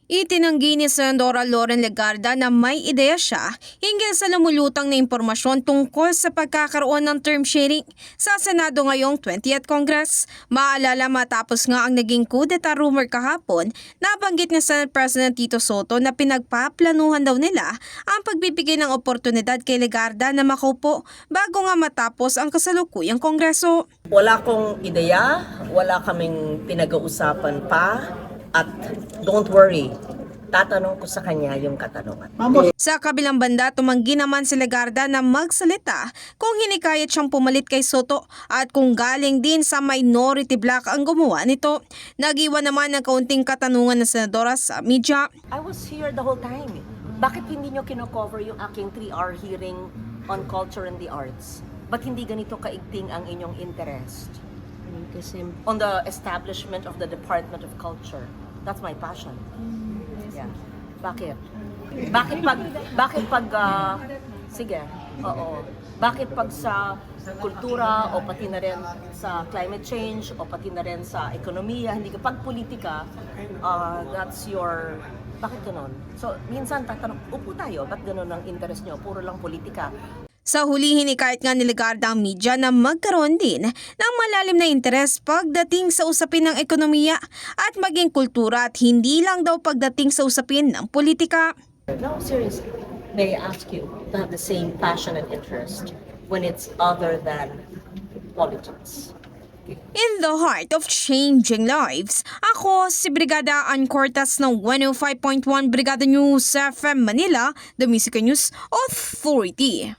Itinanggi ni Senadora Loren Legarda na may ideya siya hinggil sa lumulutang na impormasyon tungkol sa pagkakaroon ng term sharing sa Senado ngayong 20th Congress. Maalala matapos nga ang naging coup d'etat rumor kahapon, nabanggit ni Senate President Tito Soto na pinagpaplanuhan daw nila ang pagbibigay ng oportunidad kay Legarda na makaupo bago nga matapos ang kasalukuyang Kongreso. Wala kong ideya, wala kaming pinag-uusapan pa. At don't worry, tatanong ko sa kanya yung katanungan. Sa kabilang banda, tumanggi naman si Legarda na magsalita kung hinikayat siyang pumalit kay Soto at kung galing din sa minority bloc ang gumawa nito. Nag-iwan naman ng kaunting katanungan ng senadora sa media. I was here the whole time. Bakit hindi nyo kino-cover yung aking 3-hour hearing on culture and the arts? Ba't hindi ganito kaigting ang inyong interest? Kasi on the establishment of the Department of Culture. That's my passion. Yeah. Bakit? Sige, oo. Bakit pag sa kultura o pati na rin sa climate change o pati na rin sa ekonomiya, hindi ka pag politika, that's your, bakit ganun? So, minsan tatanong, upo tayo, ba't ganun ang interest nyo? Puro lang politika. Sa huli, hinikayat nga ni Legarda ang media na magkaroon din ng malalim na interes pagdating sa usapin ng ekonomiya at maging kultura at hindi lang daw pagdating sa usapin ng politika. No, seriously. They ask you to have the same passion and interest when it's other than politics. In the heart of changing lives, ako si Brigada Ann Cortas ng 105.1 Brigada News FM Manila, the Music News Authority.